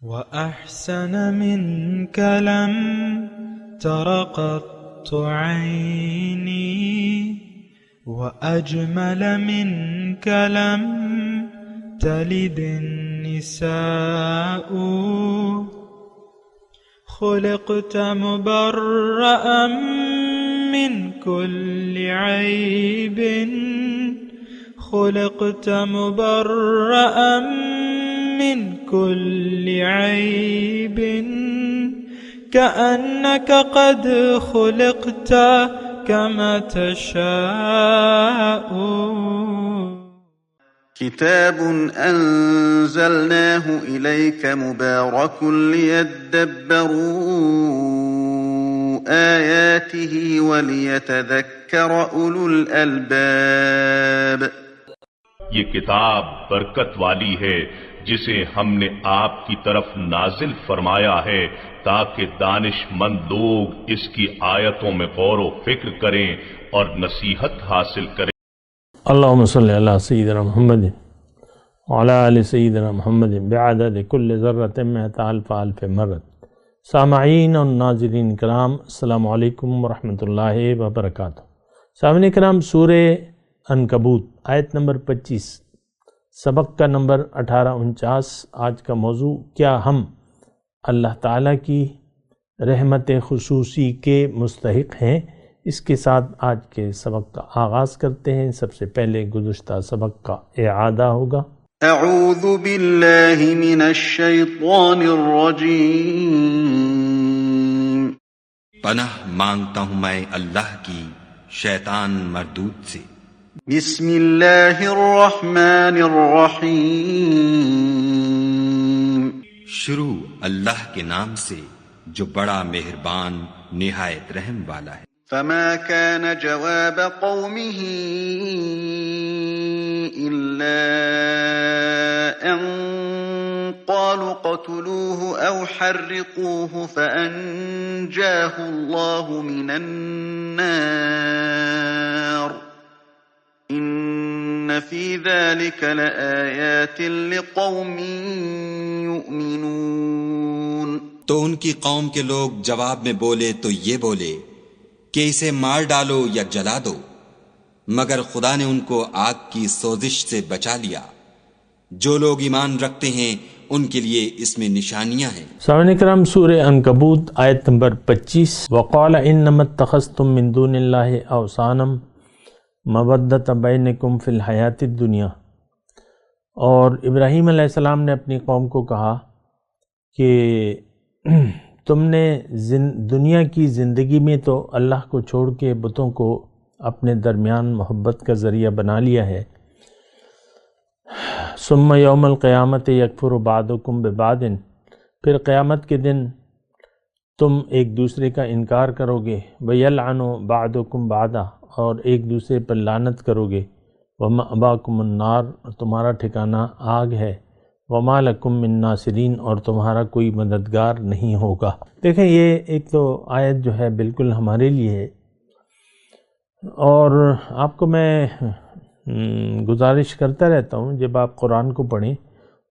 وأحسن منك لم تر قط عيني وأجمل منك لم تلد النساء خلقت مبرأ من كل عيب خلقت مبرأ من كل عيب كأنك قد خلقت كما تشاء. كتاب أنزلناه إليك مبارك ليدبروا آياته وليتذكر أولو الألباب. یہ کتاب برکت والی ہے جسے ہم نے آپ کی طرف نازل فرمایا ہے تاکہ دانش مند لوگ اس کی آیتوں میں غور و فکر کریں اور نصیحت حاصل کریں. اللہم صلی علی سیدنا محمد وعلی آل سیدنا محمد بعدد کل ذرۃ مئۃ الف الف مرۃ. سامعین اور ناظرین کرام، السلام علیکم ورحمۃ اللہ وبرکاتہ. سامعین کرام، سورہ عنکبوت آیت نمبر 25، سبق کا نمبر 1849. آج کا موضوع، کیا ہم اللہ تعالیٰ کی رحمت خصوصی کے مستحق ہیں؟ اس کے ساتھ آج کے سبق کا آغاز کرتے ہیں. سب سے پہلے گزشتہ سبق کا اعادہ ہوگا. اعوذ باللہ من الشیطان الرجیم. پناہ مانگتا ہوں میں اللہ کی شیطان مردود سے. بسم اللہ الرحمن الرحیم. شروع اللہ کے نام سے جو بڑا مہربان نہایت رحم والا ہے. فما كان جواب قومه إلا أن قالوا قتلوه أو حرقوه فأنجاه الله من النار إن في ذلك لآيات لقوم يؤمنون. تو ان کی قوم کے لوگ جواب میں بولے تو یہ بولے کہ اسے مار ڈالو یا جلا دو، مگر خدا نے ان کو آگ کی سوزش سے بچا لیا. جو لوگ ایمان رکھتے ہیں ان کے لیے اس میں نشانیاں ہیں. سامعین کرام، سورہ عنکبوت آیت نمبر 25. وقال انما اتخذتم من دون اللہ اوثانا مودۃ بینکم فی الحیاۃ الدنیا. اور ابراہیم علیہ السلام نے اپنی قوم کو کہا کہ تم نے دنیا کی زندگی میں تو اللہ کو چھوڑ کے بتوں کو اپنے درمیان محبت کا ذریعہ بنا لیا ہے. ثم یوم القیامت یکفر بعضکم ببعض، پھر قیامت کے دن تم ایک دوسرے کا انکار کرو گے. ویلعن بعضکم بعضا، اور ایک دوسرے پر لعنت کرو گے. ومأواکم النار، تمہارا ٹھکانہ آگ ہے. وما لکم من ناصرین، اور تمہارا کوئی مددگار نہیں ہوگا. دیکھیں، یہ ایک تو آیت جو ہے بالکل ہمارے لیے ہے، اور آپ کو میں گزارش کرتا رہتا ہوں جب آپ قرآن کو پڑھیں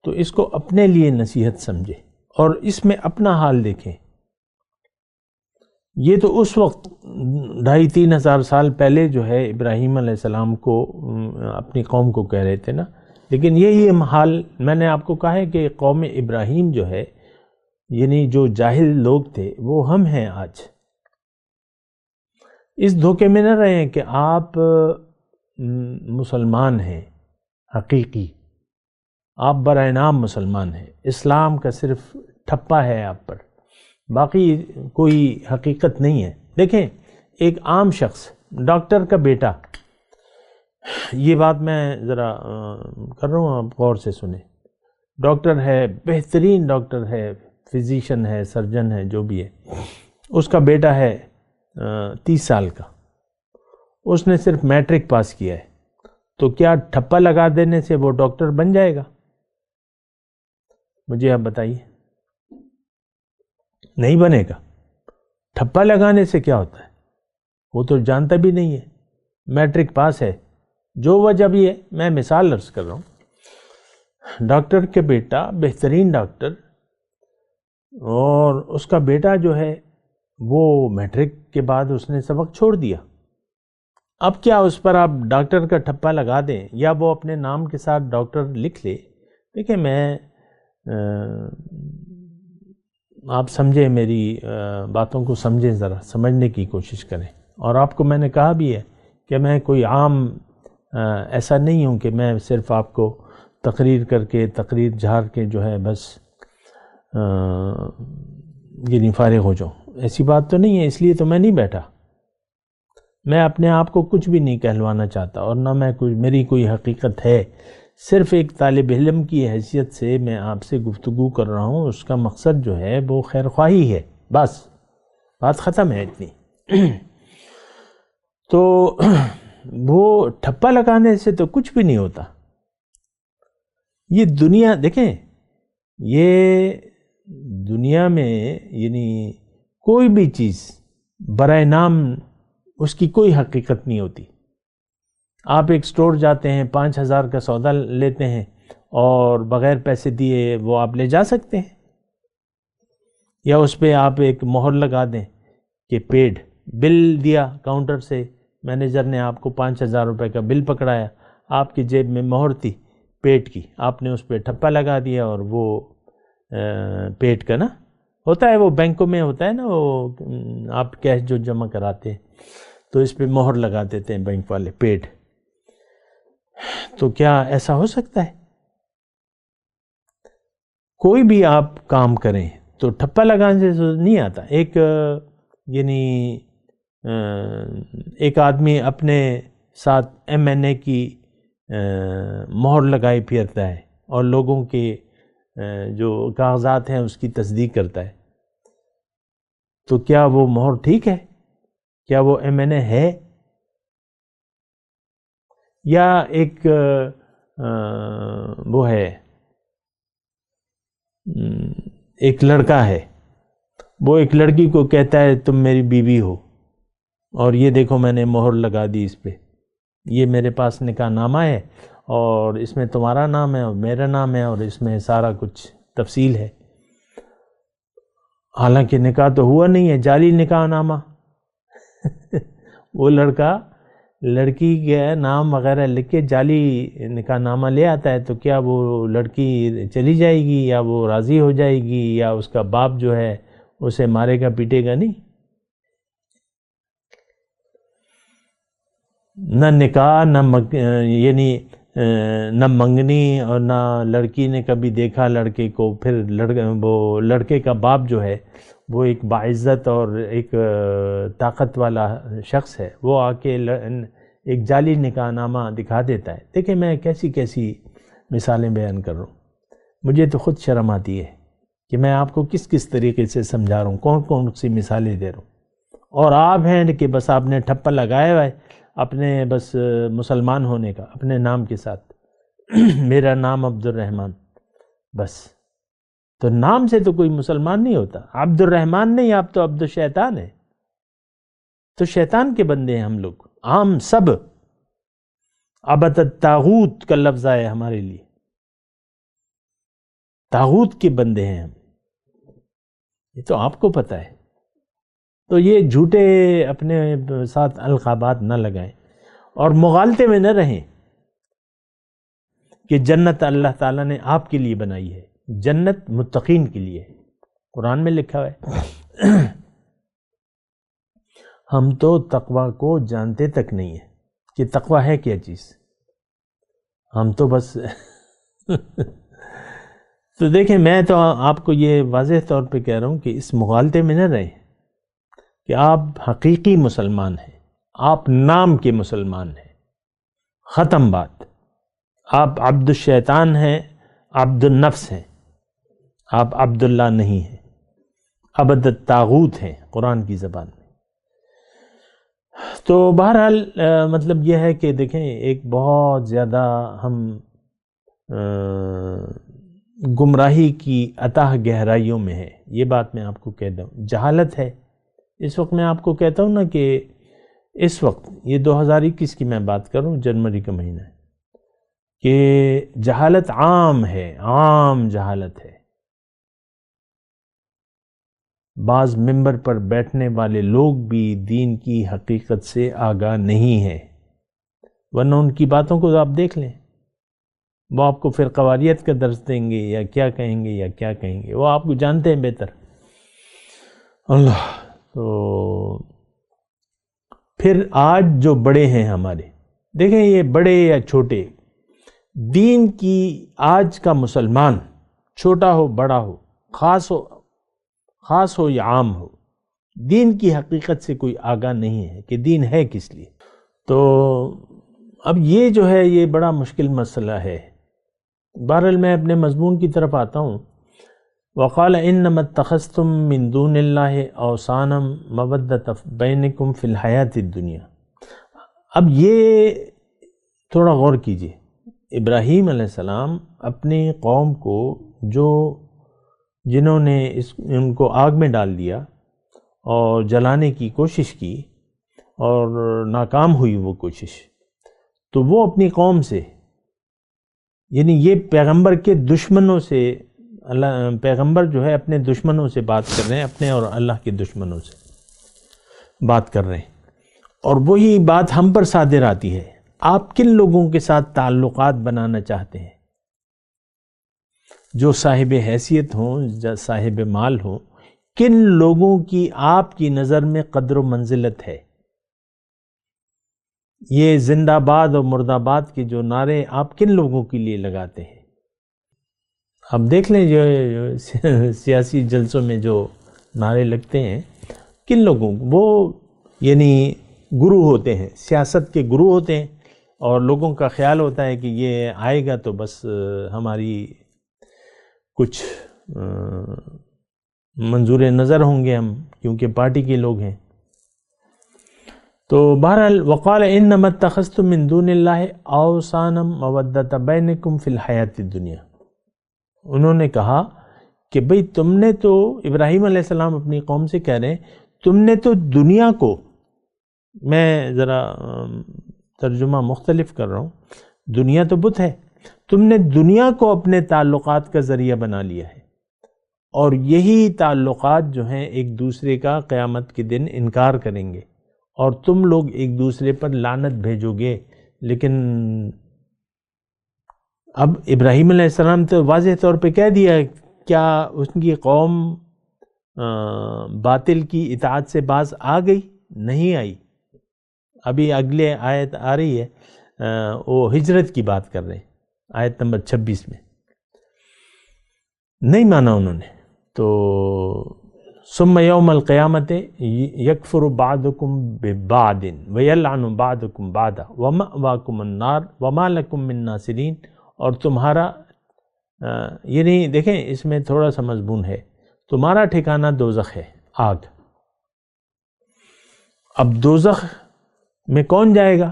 تو اس کو اپنے لیے نصیحت سمجھیں اور اس میں اپنا حال دیکھیں. یہ تو اس وقت 2500-3000 ہزار سال پہلے جو ہے ابراہیم علیہ السلام کو اپنی قوم کو کہہ رہے تھے نا، لیکن یہ حال میں نے آپ کو کہا ہے کہ قوم ابراہیم جو ہے، یعنی جو جاہل لوگ تھے، وہ ہم ہیں آج. اس دھوکے میں نہ رہیں کہ آپ مسلمان ہیں حقیقی، آپ برائے نام مسلمان ہیں. اسلام کا صرف ٹھپا ہے آپ پر، باقی کوئی حقیقت نہیں ہے. دیکھیں، ایک عام شخص، ڈاکٹر کا بیٹا، یہ بات میں ذرا کر رہا ہوں، آپ غور سے سنیں. ڈاکٹر ہے، بہترین ڈاکٹر ہے، فزیشین ہے، سرجن ہے، جو بھی ہے. اس کا بیٹا ہے 30 سال کا، اس نے صرف میٹرک پاس کیا ہے، تو کیا ٹھپا لگا دینے سے وہ ڈاکٹر بن جائے گا؟ مجھے آپ بتائیے. نہیں بنے گا. ٹھپا لگانے سے کیا ہوتا ہے؟ وہ تو جانتا بھی نہیں ہے. میٹرک پاس ہے، جو وجہ بھی ہے، میں مثال عرض کر رہا ہوں. ڈاکٹر کے بیٹا، بہترین ڈاکٹر، اور اس کا بیٹا جو ہے وہ میٹرک کے بعد اس نے سبق چھوڑ دیا. اب کیا اس پر آپ ڈاکٹر کا ٹھپا لگا دیں یا وہ اپنے نام کے ساتھ ڈاکٹر لکھ لے؟ دیکھیں میں آپ سمجھیں، میری باتوں کو سمجھیں، ذرا سمجھنے کی کوشش کریں. اور آپ کو میں نے کہا بھی ہے کہ میں کوئی عام ایسا نہیں ہوں کہ میں صرف آپ کو تقریر کر کے تقریر جھاڑ کے جو ہے بس یعنی فارغ ہو جاؤں. ایسی بات تو نہیں ہے، اس لیے تو میں نہیں بیٹھا. میں اپنے آپ کو کچھ بھی نہیں کہلوانا چاہتا اور نہ میں میری کوئی حقیقت ہے. صرف ایک طالب علم کی حیثیت سے میں آپ سے گفتگو کر رہا ہوں. اس کا مقصد جو ہے وہ خیر خواہی ہے، بس بات ختم ہے اتنی. تو وہ ٹھپا لگانے سے تو کچھ بھی نہیں ہوتا. یہ دنیا دیکھیں، یہ دنیا میں یعنی کوئی بھی چیز برائے نام اس کی کوئی حقیقت نہیں ہوتی. آپ ایک سٹور جاتے ہیں، 5,000 کا سودا لیتے ہیں اور بغیر پیسے دیے وہ آپ لے جا سکتے ہیں، یا اس پہ آپ ایک مہر لگا دیں کہ پیڈ. بل دیا کاؤنٹر سے، مینیجر نے آپ کو 5,000 روپے کا بل پکڑایا، آپ کی جیب میں مہر تھی پیڈ کی، آپ نے اس پہ ٹھپا لگا دیا اور وہ پیڈ کا نا ہوتا ہے، وہ بینکوں میں ہوتا ہے نا، وہ آپ کیش جو جمع کراتے ہیں تو اس پہ مہر لگا دیتے ہیں بینک والے، پیڈ. تو کیا ایسا ہو سکتا ہے؟ کوئی بھی آپ کام کریں تو ٹھپا لگانے سے نہیں آتا. یعنی ایک آدمی اپنے ساتھ MNA کی مہر لگائی پھرتا ہے اور لوگوں کے جو کاغذات ہیں اس کی تصدیق کرتا ہے، تو کیا وہ مہر ٹھیک ہے؟ کیا وہ MNA ہے؟ یا ایک وہ ہے، ایک لڑکا ہے، وہ ایک لڑکی کو کہتا ہے تم میری بیوی ہو اور یہ دیکھو میں نے مہر لگا دی اس پہ، یہ میرے پاس نکاح نامہ ہے اور اس میں تمہارا نام ہے اور میرا نام ہے اور اس میں سارا کچھ تفصیل ہے. حالانکہ نکاح تو ہوا نہیں ہے، جعلی نکاح نامہ. وہ لڑکا لڑکی کے نام وغیرہ لکھ کے جعلی نکاح نامہ لے آتا ہے، تو کیا وہ لڑکی چلی جائے گی یا وہ راضی ہو جائے گی یا اس کا باپ جو ہے اسے مارے گا پیٹے گا نہیں؟ نہ نکاح نہ منگنی اور نہ لڑکی نے کبھی دیکھا لڑکے کو. پھر وہ لڑکے کا باپ جو ہے وہ ایک باعزت اور ایک طاقت والا شخص ہے، وہ آ کے ایک جعلی نکاح نامہ دکھا دیتا ہے. دیکھیں میں کیسی کیسی مثالیں بیان کر رہا ہوں، مجھے تو خود شرم آتی ہے کہ میں آپ کو کس طریقے سے سمجھا رہا ہوں، کون سی مثالیں دے رہا ہوں. اور آپ ہیں کہ بس آپ نے ٹھپا لگایا ہوا ہے اپنے بس مسلمان ہونے کا اپنے نام کے ساتھ. میرا نام عبد الرحمن، بس. تو نام سے تو کوئی مسلمان نہیں ہوتا. عبد الرحمن نہیں، آپ تو عبد الشیطان ہیں. تو شیطان کے بندے ہیں ہم لوگ، عام سب. عبد الطاغوت کا لفظ ہے ہمارے لیے، طاغوت کے بندے ہیں ہم. یہ تو آپ کو پتہ ہے. تو یہ جھوٹے اپنے ساتھ القابات نہ لگائیں اور مغالطے میں نہ رہیں کہ جنت اللہ تعالیٰ نے آپ کے لیے بنائی ہے. جنت متقین کے لیے ہے، قرآن میں لکھا ہے. ہم تو تقوی کو جانتے تک نہیں ہیں کہ تقوی ہے کیا چیز. ہم تو بس تو دیکھیں میں تو آپ کو یہ واضح طور پہ کہہ رہا ہوں کہ اس مغالطے میں نہ رہیں کہ آپ حقیقی مسلمان ہیں، آپ نام کے مسلمان ہیں، ختم بات. آپ عبد الشیطان ہیں، عبد النفس ہیں، آپ عبداللہ نہیں ہیں، عبد الطاغوت ہیں قرآن کی زبان میں. تو بہرحال مطلب یہ ہے کہ دیکھیں ایک بہت زیادہ ہم گمراہی کی اتاہ گہرائیوں میں ہے. یہ بات میں آپ کو کہہ دوں، جہالت ہے. اس وقت میں آپ کو کہتا ہوں نا کہ اس وقت یہ 2021 کی میں بات کروں، جنوری کا مہینہ ہے، کہ جہالت عام ہے، عام جہالت ہے. بعض ممبر پر بیٹھنے والے لوگ بھی دین کی حقیقت سے آگاہ نہیں ہیں، ورنہ ان کی باتوں کو آپ دیکھ لیں، وہ آپ کو فرقواریت کا درس دیں گے یا کیا کہیں گے یا کیا کہیں گے، وہ آپ کو جانتے ہیں بہتر اللہ۔ تو پھر آج جو بڑے ہیں ہمارے، دیکھیں یہ بڑے یا چھوٹے، دین کی آج کا مسلمان چھوٹا ہو بڑا ہو، خاص ہو یا عام ہو، دین کی حقیقت سے کوئی آگاہ نہیں ہے کہ دین ہے کس لیے۔ تو اب یہ جو ہے یہ بڑا مشکل مسئلہ ہے۔ بہرحال میں اپنے مضمون کی طرف آتا ہوں۔ وقال انما اتخذتم من دون اللہ اوثانا مودۃ بینکم فی الحیات الدنیا۔ اب یہ تھوڑا غور کیجئے، ابراہیم علیہ السلام اپنی قوم کو جنہوں نے ان کو آگ میں ڈال دیا اور جلانے کی کوشش کی اور ناکام ہوئی وہ کوشش، تو وہ اپنی قوم سے، یعنی یہ پیغمبر کے دشمنوں سے، پیغمبر جو ہے اپنے دشمنوں سے بات کر رہے ہیں، اپنے اور اللہ کے دشمنوں سے بات کر رہے ہیں، اور وہی بات ہم پر صادر آتی ہے۔ آپ کن لوگوں کے ساتھ تعلقات بنانا چاہتے ہیں؟ جو صاحب حیثیت ہوں، جو صاحب مال ہوں، کن لوگوں کی آپ کی نظر میں قدر و منزلت ہے؟ یہ زندہ باد اور مرد آباد کے جو نعرے آپ کن لوگوں کے لیے لگاتے ہیں؟ اب دیکھ لیں جو سیاسی جلسوں میں جو نعرے لگتے ہیں، کن لوگوں، وہ یعنی گرو ہوتے ہیں، سیاست کے گرو ہوتے ہیں، اور لوگوں کا خیال ہوتا ہے کہ یہ آئے گا تو بس ہماری کچھ منظور نظر ہوں گے ہم، کیونکہ پارٹی کے لوگ ہیں۔ تو بہرحال وقال انما اتخذتم من دون اللہ اوثانا مودۃ بینکم فی الحیات الدنیا، انہوں نے کہا کہ بھئی تم نے تو، ابراہیم علیہ السلام اپنی قوم سے کہہ رہے ہیں، تم نے تو دنیا کو، میں ذرا ترجمہ مختلف کر رہا ہوں، دنیا تو بت ہے، تم نے دنیا کو اپنے تعلقات کا ذریعہ بنا لیا ہے، اور یہی تعلقات جو ہیں ایک دوسرے کا قیامت کے دن انکار کریں گے، اور تم لوگ ایک دوسرے پر لعنت بھیجو گے۔ لیکن اب ابراہیم علیہ السلام تو واضح طور پہ کہہ دیا، کیا ان کی قوم باطل کی اطاعت سے باز آ گئی؟ نہیں آئی۔ ابھی اگلے آیت آ رہی ہے، وہ ہجرت کی بات کر رہے ہیں، آیت نمبر 26 میں، نہیں مانا انہوں نے۔ تو ثم یوم القیامت یکفر بعضکم ببعض ویلعن بعضکم بعضا ومأواکم النار وما لکم من ناصرین، اور تمہارا یعنی دیکھیں اس میں تھوڑا سا مضمون ہے، تمہارا ٹھکانہ دوزخ ہے، آگ۔ اب دوزخ میں کون جائے گا؟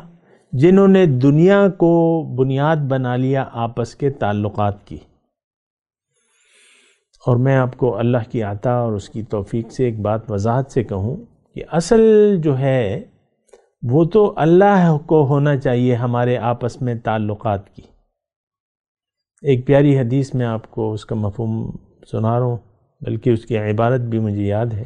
جنہوں نے دنیا کو بنیاد بنا لیا آپس کے تعلقات کی۔ اور میں آپ کو اللہ کی عطا اور اس کی توفیق سے ایک بات وضاحت سے کہوں کہ اصل جو ہے وہ تو اللہ کو ہونا چاہیے ہمارے آپس میں تعلقات کی۔ ایک پیاری حدیث میں آپ کو اس کا مفہوم سنا رہا ہوں، بلکہ اس کی عبارت بھی مجھے یاد ہے۔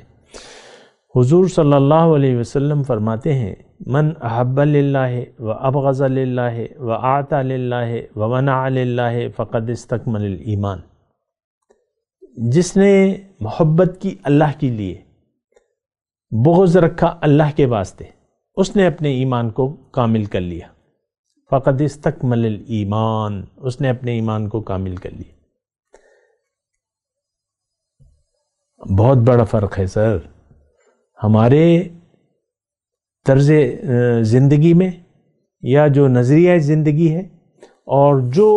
حضور صلی اللہ علیہ وسلم فرماتے ہیں، من احب للہ و ابغض للہ و اعطى للہ و منع للہ فقد استکمل الایمان۔ جس نے محبت کی اللہ کے لیے، بغض رکھا اللہ کے واسطے، اس نے اپنے ایمان کو کامل کر لیا۔ فقد استکمل الایمان، اس نے اپنے ایمان کو کامل کر لیا۔ بہت بڑا فرق ہے سر ہمارے طرز زندگی میں، یا جو نظریہ زندگی ہے، اور جو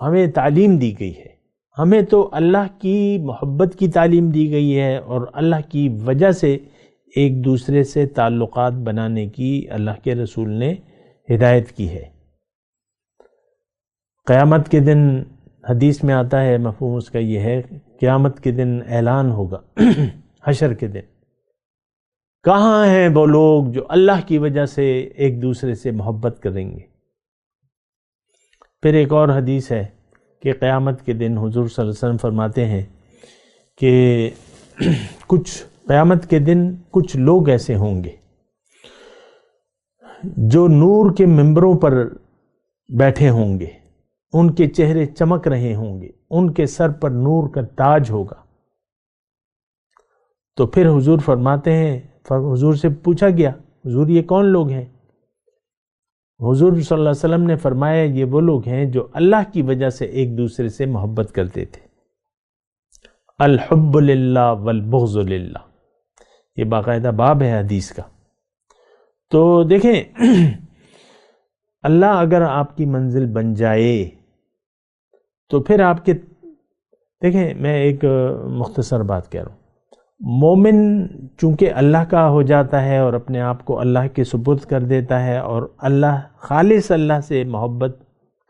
ہمیں تعلیم دی گئی ہے۔ ہمیں تو اللہ کی محبت کی تعلیم دی گئی ہے، اور اللہ کی وجہ سے ایک دوسرے سے تعلقات بنانے کی اللہ کے رسول نے ہدایت کی ہے۔ قیامت کے دن حدیث میں آتا ہے، مفہوم اس کا یہ ہے، قیامت کے دن اعلان ہوگا حشر کے دن، کہاں ہیں وہ لوگ جو اللہ کی وجہ سے ایک دوسرے سے محبت کریں گے؟ پھر ایک اور حدیث ہے کہ قیامت کے دن حضور صلی اللہ علیہ وسلم فرماتے ہیں کہ کچھ قیامت کے دن کچھ لوگ ایسے ہوں گے جو نور کے ممبروں پر بیٹھے ہوں گے، ان کے چہرے چمک رہے ہوں گے، ان کے سر پر نور کا تاج ہوگا۔ تو پھر حضور فرماتے ہیں، حضور سے پوچھا گیا، حضور یہ کون لوگ ہیں؟ حضور صلی اللہ علیہ وسلم نے فرمایا یہ وہ لوگ ہیں جو اللہ کی وجہ سے ایک دوسرے سے محبت کرتے تھے۔ الحب للہ والبغض للہ، یہ باقاعدہ باب ہے حدیث کا۔ تو دیکھیں اللہ اگر آپ کی منزل بن جائے تو پھر آپ کے، دیکھیں میں ایک مختصر بات کہہ رہا ہوں، مومن چونکہ اللہ کا ہو جاتا ہے اور اپنے آپ کو اللہ کے سپرد کر دیتا ہے اور اللہ خالص اللہ سے محبت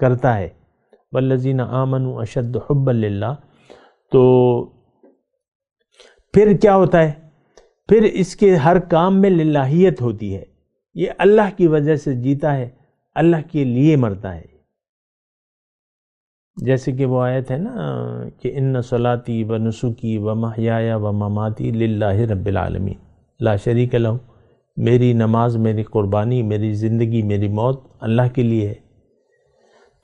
کرتا ہے، والذین آمنوا اشد حبا للہ، تو پھر کیا ہوتا ہے؟ پھر اس کے ہر کام میں للہیت ہوتی ہے، یہ اللہ کی وجہ سے جیتا ہے، اللہ کے لیے مرتا ہے۔ جیسے کہ وہ آیت ہے نا کہ ان صلاتی و نسکی و محیای و مماتی للہ رب العالمین لا شریک لہ، میری نماز، میری قربانی، میری زندگی، میری موت اللہ کے لیے ہے۔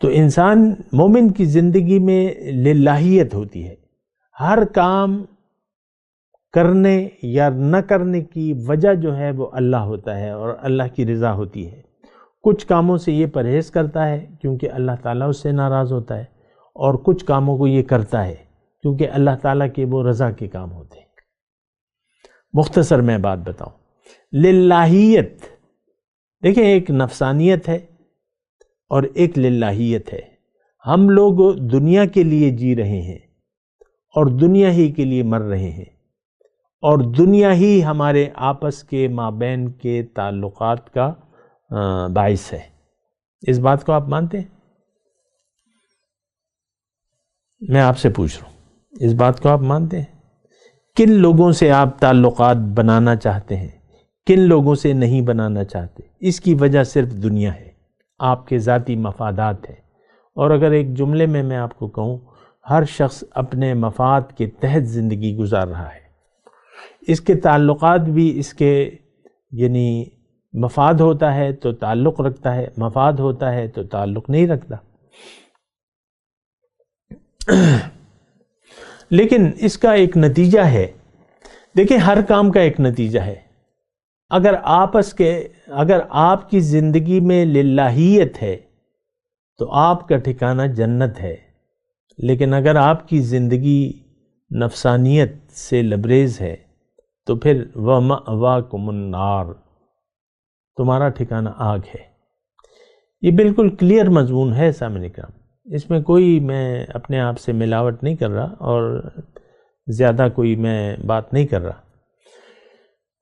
تو انسان مومن کی زندگی میں للہیت ہوتی ہے، ہر کام کرنے یا نہ کرنے کی وجہ جو ہے وہ اللہ ہوتا ہے اور اللہ کی رضا ہوتی ہے۔ کچھ کاموں سے یہ پرہیز کرتا ہے کیونکہ اللہ تعالیٰ اس سے ناراض ہوتا ہے، اور کچھ کاموں کو یہ کرتا ہے کیونکہ اللہ تعالیٰ کے وہ رضا کے کام ہوتے ہیں۔ مختصر میں بات بتاؤں، للہیت، دیکھیں ایک نفسانیت ہے اور ایک للہیت ہے۔ ہم لوگ دنیا کے لیے جی رہے ہیں اور دنیا ہی کے لیے مر رہے ہیں، اور دنیا ہی ہمارے آپس کے مابین کے تعلقات کا باعث ہے۔ اس بات کو آپ مانتے ہیں؟ میں آپ سے پوچھ رہا ہوں، اس بات کو آپ مانتے ہیں؟ کن لوگوں سے آپ تعلقات بنانا چاہتے ہیں، کن لوگوں سے نہیں بنانا چاہتے؟ اس کی وجہ صرف دنیا ہے، آپ کے ذاتی مفادات ہیں۔ اور اگر ایک جملے میں آپ کو کہوں، ہر شخص اپنے مفاد کے تحت زندگی گزار رہا ہے، اس کے تعلقات بھی اس کے یعنی مفاد ہوتا ہے تو تعلق رکھتا ہے، مفاد ہوتا ہے تو تعلق نہیں رکھتا۔ لیکن اس کا ایک نتیجہ ہے، دیکھیں ہر کام کا ایک نتیجہ ہے۔ اگر آپ کی زندگی میں للہیت ہے تو آپ کا ٹھکانہ جنت ہے، لیکن اگر آپ کی زندگی نفسانیت سے لبریز ہے تو پھر وَمَأْوَاكُمُ النَّارُ، تمہارا ٹھکانہ آگ ہے۔ یہ بالکل کلیئر مضمون ہے سامنے کا، اس میں کوئی میں اپنے آپ سے ملاوٹ نہیں کر رہا اور زیادہ کوئی میں بات نہیں کر رہا۔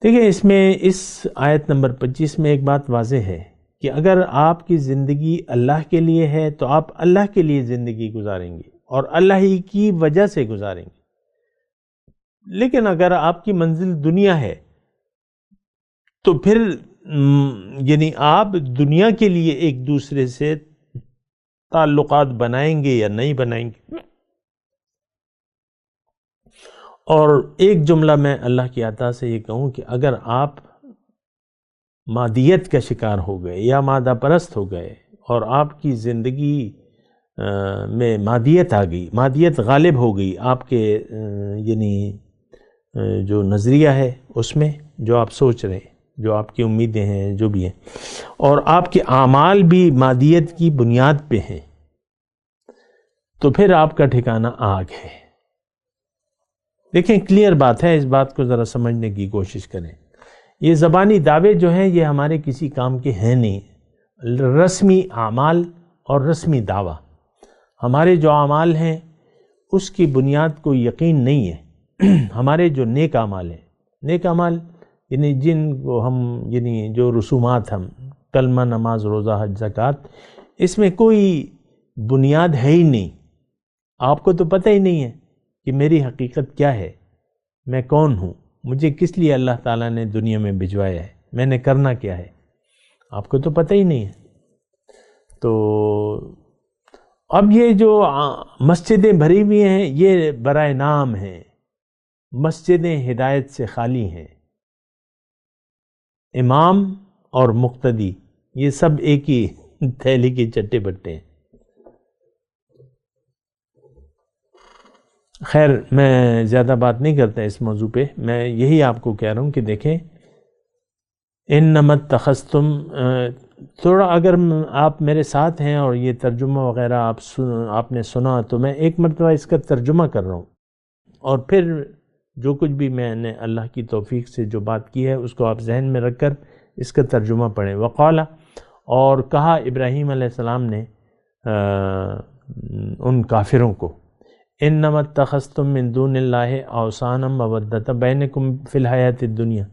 دیکھیں اس میں اس آیت نمبر 25 میں ایک بات واضح ہے کہ اگر آپ کی زندگی اللہ کے لیے ہے تو آپ اللہ کے لیے زندگی گزاریں گے اور اللہ ہی کی وجہ سے گزاریں گے۔ لیکن اگر آپ کی منزل دنیا ہے تو پھر یعنی آپ دنیا کے لیے ایک دوسرے سے تعلقات بنائیں گے یا نہیں بنائیں گے۔ اور ایک جملہ میں اللہ کی عطا سے یہ کہوں کہ اگر آپ مادیت کا شکار ہو گئے یا مادہ پرست ہو گئے اور آپ کی زندگی میں مادیت آ گئی، مادیت غالب ہو گئی آپ کے یعنی جو نظریہ ہے اس میں، جو آپ سوچ رہے ہیں، جو آپ کی امیدیں ہیں، جو بھی ہیں، اور آپ کے اعمال بھی مادیت کی بنیاد پہ ہیں، تو پھر آپ کا ٹھکانہ آگ ہے۔ دیکھیں کلیئر بات ہے، اس بات کو ذرا سمجھنے کی کوشش کریں۔ یہ زبانی دعوے جو ہیں یہ ہمارے کسی کام کے ہیں نہیں، رسمی اعمال اور رسمی دعویٰ۔ ہمارے جو اعمال ہیں اس کی بنیاد کو یقین نہیں ہے۔ ہمارے جو نیک اعمال ہیں، نیک اعمال یعنی جن کو ہم یعنی جو رسومات ہم کلمہ، نماز، روزہ، حج، زکوٰۃ، اس میں کوئی بنیاد ہے ہی نہیں۔ آپ کو تو پتہ ہی نہیں ہے کہ میری حقیقت کیا ہے، میں کون ہوں، مجھے کس لیے اللہ تعالیٰ نے دنیا میں بھجوایا ہے، میں نے کرنا کیا ہے، آپ کو تو پتہ ہی نہیں ہے۔ تو اب یہ جو مسجدیں بھری ہوئی ہیں یہ برائے نام ہیں، مسجدیں ہدایت سے خالی ہیں، امام اور مقتدی یہ سب ایک ہی تھیلی کے چٹے بٹے ہیں۔ خیر میں زیادہ بات نہیں کرتا اس موضوع پہ، میں یہی آپ کو کہہ رہا ہوں کہ دیکھیں انما اتخذتم، تھوڑا اگر آپ میرے ساتھ ہیں اور یہ ترجمہ وغیرہ آپ نے سنا تو میں ایک مرتبہ اس کا ترجمہ کر رہا ہوں، اور پھر جو کچھ بھی میں نے اللہ کی توفیق سے جو بات کی ہے اس کو آپ ذہن میں رکھ کر اس کا ترجمہ پڑھیں۔ وقالا، اور کہا ابراہیم علیہ السلام نے ان کافروں کو، انما اتخذتم من دون اللہ اوثانا مودۃ بینکم فی الحیات الدنیا،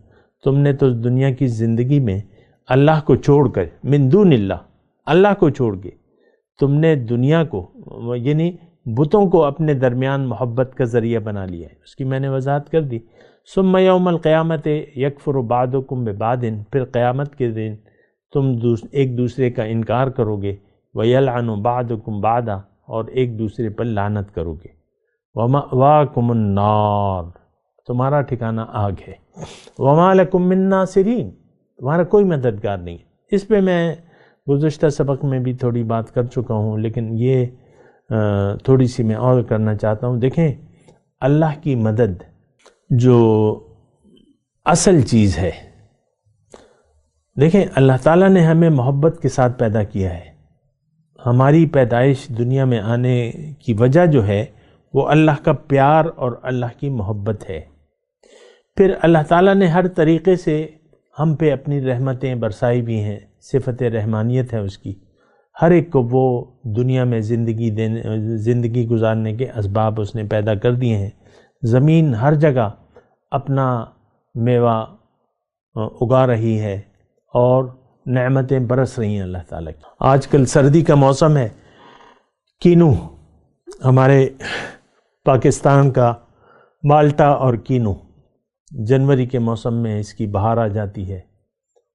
تم نے تو دنیا کی زندگی میں اللہ کو چھوڑ کر، من دون اللہ کو چھوڑ کے تم نے دنیا کو یعنی بتوں کو اپنے درمیان محبت کا ذریعہ بنا لیا ہے، اس کی میں نے وضاحت کر دی۔ ثم یوم القیامت یکفر بعضکم ببعض، پھر قیامت کے دن تم ایک دوسرے کا انکار کرو گے، ویلعن بعضکم بعضا، اور ایک دوسرے پر لعنت کرو گے، ومأواکم النار، تمہارا ٹھکانہ آگ ہے، وما لکم من ناصرین، تمہارا کوئی مددگار نہیں ہے۔ اس پہ میں گزشتہ سبق میں بھی تھوڑی بات کر چکا ہوں، لیکن یہ تھوڑی سی میں اور کرنا چاہتا ہوں۔ دیکھیں اللہ کی مدد جو اصل چیز ہے، دیکھیں اللہ تعالیٰ نے ہمیں محبت کے ساتھ پیدا کیا ہے، ہماری پیدائش دنیا میں آنے کی وجہ جو ہے وہ اللہ کا پیار اور اللہ کی محبت ہے۔ پھر اللہ تعالیٰ نے ہر طریقے سے ہم پہ اپنی رحمتیں برسائی بھی ہیں، صفت رحمانیت ہے اس کی، ہر ایک کو وہ دنیا میں زندگی گزارنے کے اسباب اس نے پیدا کر دیے ہیں، زمین ہر جگہ اپنا میوہ اگا رہی ہے اور نعمتیں برس رہی ہیں اللہ تعالیٰ کی۔ آج کل سردی کا موسم ہے، کینو ہمارے پاکستان کا مالٹا اور کینو جنوری کے موسم میں اس کی بہار آ جاتی ہے،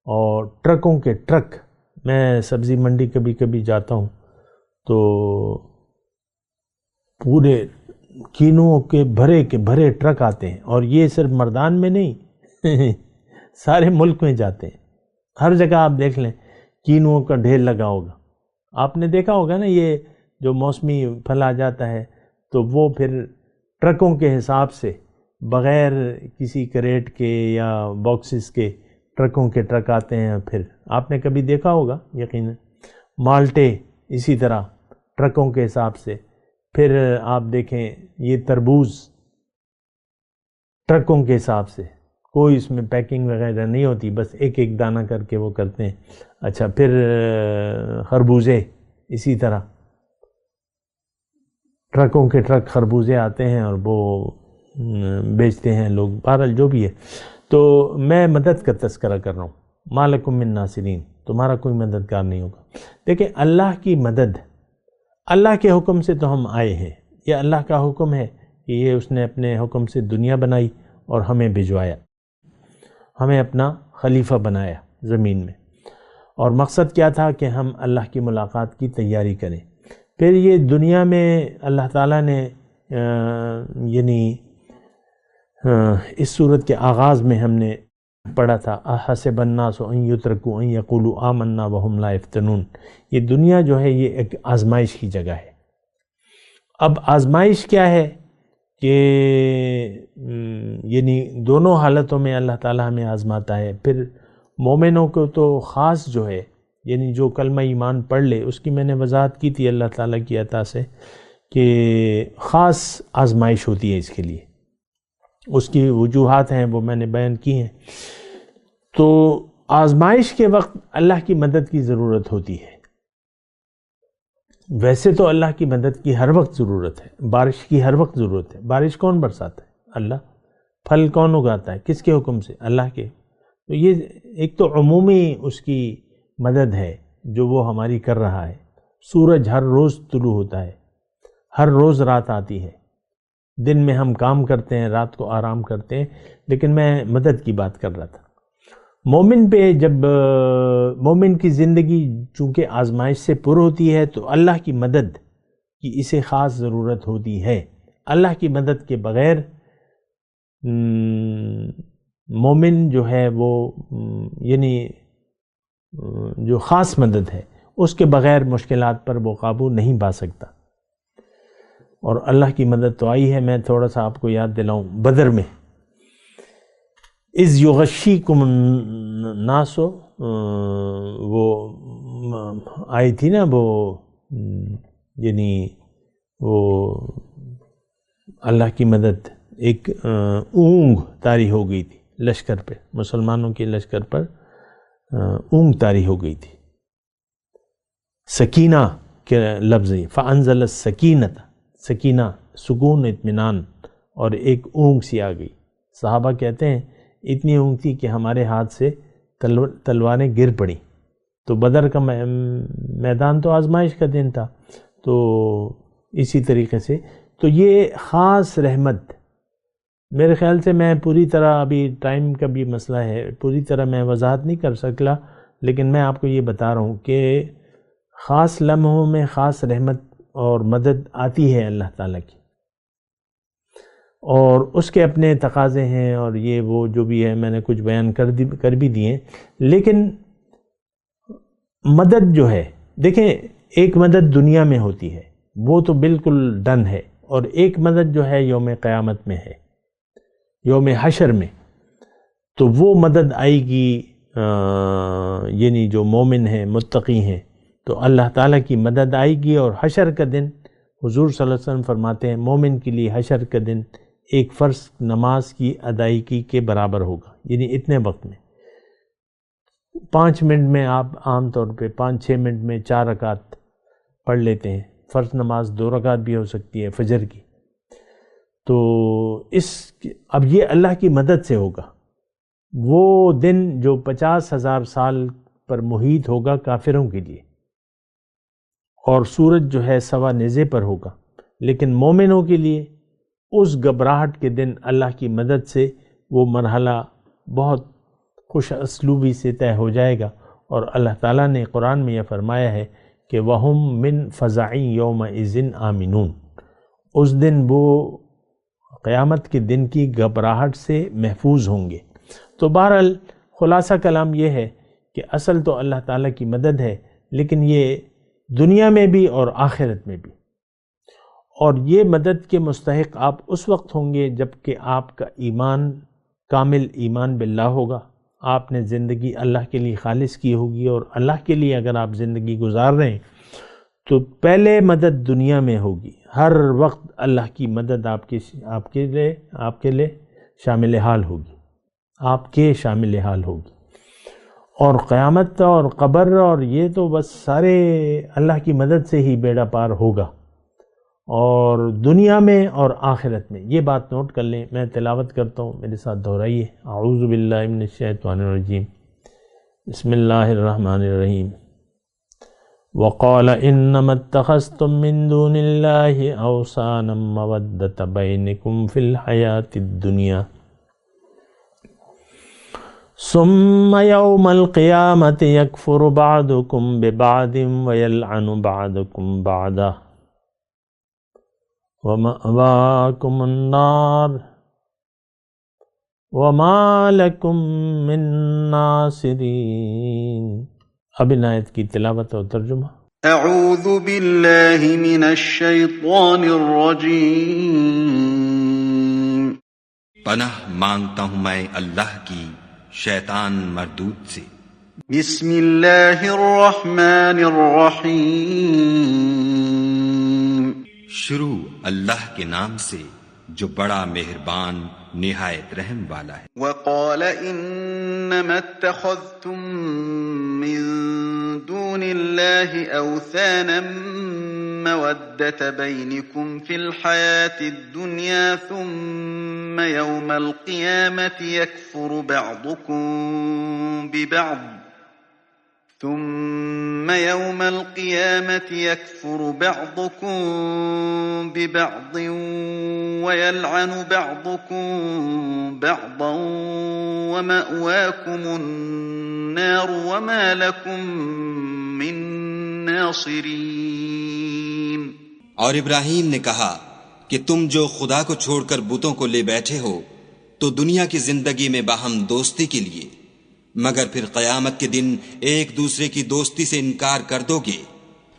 اور ٹرکوں کے ٹرک، میں سبزی منڈی کبھی کبھی جاتا ہوں تو پورے کینوؤں کے بھرے ٹرک آتے ہیں، اور یہ صرف مردان میں نہیں سارے ملک میں جاتے ہیں، ہر جگہ آپ دیکھ لیں کینوؤں کا ڈھیر لگا ہوگا۔ آپ نے دیکھا ہوگا نا یہ جو موسمی پھل آ جاتا ہے تو وہ پھر ٹرکوں کے حساب سے بغیر کسی کریٹ کے یا باکسز کے ٹرکوں کے ٹرک آتے ہیں، پھر آپ نے کبھی دیکھا ہوگا یقیناً۔ مالٹے اسی طرح ٹرکوں کے حساب سے، پھر آپ دیکھیں یہ تربوز ٹرکوں کے حساب سے، کوئی اس میں پیکنگ وغیرہ نہیں ہوتی، بس ایک ایک دانہ کر کے وہ کرتے ہیں۔ اچھا پھر خربوزے اسی طرح ٹرکوں کے ٹرک خربوزے آتے ہیں اور وہ بیچتے ہیں لوگ، بہرحال جو بھی ہے۔ تو میں مدد کا تذکرہ کر رہا ہوں، ما لکم من ناصرین، تمہارا کوئی مددگار نہیں ہوگا۔ دیکھیں اللہ کی مدد، اللہ کے حکم سے تو ہم آئے ہیں، یہ اللہ کا حکم ہے کہ یہ اس نے اپنے حکم سے دنیا بنائی اور ہمیں بھجوایا، ہمیں اپنا خلیفہ بنایا زمین میں، اور مقصد کیا تھا کہ ہم اللہ کی ملاقات کی تیاری کریں۔ پھر یہ دنیا میں اللہ تعالیٰ نے یعنی اس صورت کے آغاز میں ہم نے پڑھا تھا احسب الناس ان یترکوا ان یقولوا آمنا وهم لا یفتنون، یہ دنیا جو ہے یہ ایک آزمائش کی جگہ ہے۔ اب آزمائش کیا ہے کہ یعنی دونوں حالتوں میں اللہ تعالیٰ ہمیں آزماتا ہے۔ پھر مومنوں کو تو خاص جو ہے یعنی جو کلمہ ایمان پڑھ لے، اس کی میں نے وضاحت کی تھی اللہ تعالیٰ کی عطا سے کہ خاص آزمائش ہوتی ہے اس کے لیے، اس کی وجوہات ہیں وہ میں نے بیان کی ہیں۔ تو آزمائش کے وقت اللہ کی مدد کی ضرورت ہوتی ہے۔ ویسے تو اللہ کی مدد کی ہر وقت ضرورت ہے، بارش کی ہر وقت ضرورت ہے۔ بارش کون برساتا ہے؟ اللہ۔ پھل کون اگاتا ہے؟ کس کے حکم سے؟ اللہ کے۔ تو یہ ایک تو عمومی اس کی مدد ہے جو وہ ہماری کر رہا ہے۔ سورج ہر روز طلوع ہوتا ہے، ہر روز رات آتی ہے، دن میں ہم کام کرتے ہیں، رات کو آرام کرتے ہیں، لیکن میں مدد کی بات کر رہا تھا۔ مومن پہ جب مومن کی زندگی چونکہ آزمائش سے پر ہوتی ہے تو اللہ کی مدد کی اسے خاص ضرورت ہوتی ہے۔ اللہ کی مدد کے بغیر مومن جو ہے وہ یعنی جو خاص مدد ہے اس کے بغیر مشکلات پر وہ قابو نہیں پا سکتا. اور اللہ کی مدد تو آئی ہے. میں تھوڑا سا آپ کو یاد دلاؤں، بدر میں اِذْ یغشیکم الناس، وہ آئی تھی نا، وہ یعنی وہ اللہ کی مدد، ایک اونگ طاری ہو گئی تھی لشکر پہ، مسلمانوں کے لشکر پر اونگ طاری ہو گئی تھی. سکینہ کے لفظ، فَأَنزَلَ السَّكِينَةَ، سکینہ سکون، اطمینان، اور ایک اونگ سی آ گئی. صحابہ کہتے ہیں اتنی اونگ تھی کہ ہمارے ہاتھ سے تلواریں گر پڑیں. تو بدر کا میدان تو آزمائش کا دن تھا. تو اسی طریقے سے تو یہ خاص رحمت، میرے خیال سے میں پوری طرح، ابھی ٹائم کا بھی مسئلہ ہے، پوری طرح میں وضاحت نہیں کر سکلا، لیکن میں آپ کو یہ بتا رہا ہوں کہ خاص لمحوں میں خاص رحمت اور مدد آتی ہے اللہ تعالیٰ کی، اور اس کے اپنے تقاضے ہیں، اور یہ وہ جو بھی ہے میں نے کچھ بیان کر بھی دیے. لیکن مدد جو ہے، دیکھیں ایک مدد دنیا میں ہوتی ہے، وہ تو بالکل ڈن ہے، اور ایک مدد جو ہے یوم قیامت میں ہے، یوم حشر میں. تو وہ مدد آئے گی، یعنی جو مومن ہیں، متقی ہیں، تو اللہ تعالیٰ کی مدد آئے گی. اور حشر کا دن حضور صلی اللہ علیہ وسلم فرماتے ہیں مومن کے لیے حشر کا دن ایک فرض نماز کی ادائیگی کے برابر ہوگا. یعنی اتنے وقت میں 5 منٹ میں آپ عام طور پہ 5-6 منٹ میں 4 رکعت پڑھ لیتے ہیں. فرض نماز 2 رکعت بھی ہو سکتی ہے فجر کی. تو اب یہ اللہ کی مدد سے ہوگا. وہ دن جو 50,000 سال پر محیط ہوگا کافروں کے لیے، اور سورج جو ہے سوا نیزے پر ہوگا. لیکن مومنوں کے لیے اس گھبراہٹ کے دن اللہ کی مدد سے وہ مرحلہ بہت خوش اسلوبی سے طے ہو جائے گا. اور اللہ تعالیٰ نے قرآن میں یہ فرمایا ہے کہ وَهُم مِّن فَزَعٍ يَوْمَئِذٍ آمِنُونَ، اس دن وہ قیامت کے دن کی گھبراہٹ سے محفوظ ہوں گے. تو بہرحال خلاصہ کلام یہ ہے کہ اصل تو اللہ تعالیٰ کی مدد ہے، لیکن یہ دنیا میں بھی اور آخرت میں بھی. اور یہ مدد کے مستحق آپ اس وقت ہوں گے جب کہ آپ کا ایمان کامل ایمان باللہ ہوگا، آپ نے زندگی اللہ کے لیے خالص کی ہوگی. اور اللہ کے لیے اگر آپ زندگی گزار رہے ہیں تو پہلے مدد دنیا میں ہوگی. ہر وقت اللہ کی مدد آپ کے لیے شامل حال ہوگی، آپ کے شامل حال ہوگی. اور قیامت اور قبر اور یہ تو بس سارے اللہ کی مدد سے ہی بیڑا پار ہوگا، اور دنیا میں اور آخرت میں. یہ بات نوٹ کر لیں. میں تلاوت کرتا ہوں، میرے ساتھ دہرائیے. اعوذ باللہ من الشیطان الرجیم، بسم اللہ الرحمن الرحیم. وقال انما اتخذتم من دون اللہ اوثانا مودۃ بینکم فی الحیاۃ الدنیا ثم یوم القیامۃ یکفر بعضکم ببعض ویلعن بعضکم بعضا وَمَأْوَاكُمُ النَّارُ وَمَا لَكُم مِّن نَّاصِرِينَ. اب ان آیت کی تلاوت اور ترجمہ. اعوذ باللہ من الشیطان الرجیم. پناہ مانگتا ہوں میں اللہ کی شیطان مردود سے. بسم اللہ الرحمن الرحیم. شروع اللہ کے نام سے جو بڑا مہربان نہایت رحم والا ہے. وقال انما اتخذتم من دون اللہ اوثانا مودة بینکم فی الحیاة الدنیا ثم یوم القیامة یکفر بعضکم ببعض ثم يوم القيامة يكفر بعضكم ببعض ويلعن بعضكم بعضا ومأواكم النار وما لكم من ناصرين. اور ابراہیم نے کہا کہ تم جو خدا کو چھوڑ کر بتوں کو لے بیٹھے ہو تو دنیا کی زندگی میں باہم دوستی کے لیے، مگر پھر قیامت کے دن ایک دوسرے کی دوستی سے انکار کر دو گے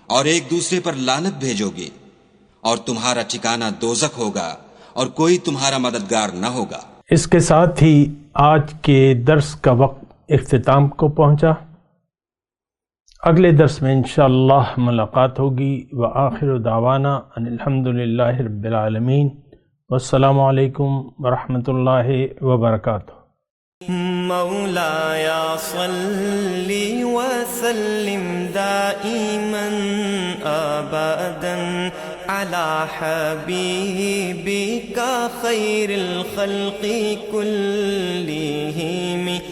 اور ایک دوسرے پر لعنت بھیجو گے، اور تمہارا ٹھکانہ دوزخ ہوگا اور کوئی تمہارا مددگار نہ ہوگا۔ اس کے ساتھ ہی آج کے درس کا وقت اختتام کو پہنچا۔ اگلے درس میں انشاءاللہ ملاقات ہوگی۔ وآخر دعوانا ان الحمدللہ رب العالمین، والسلام علیکم ورحمۃ اللہ وبرکاتہ۔ مولاي صل وسلم دائما ابدا على حبيبك خير الخلق كلهم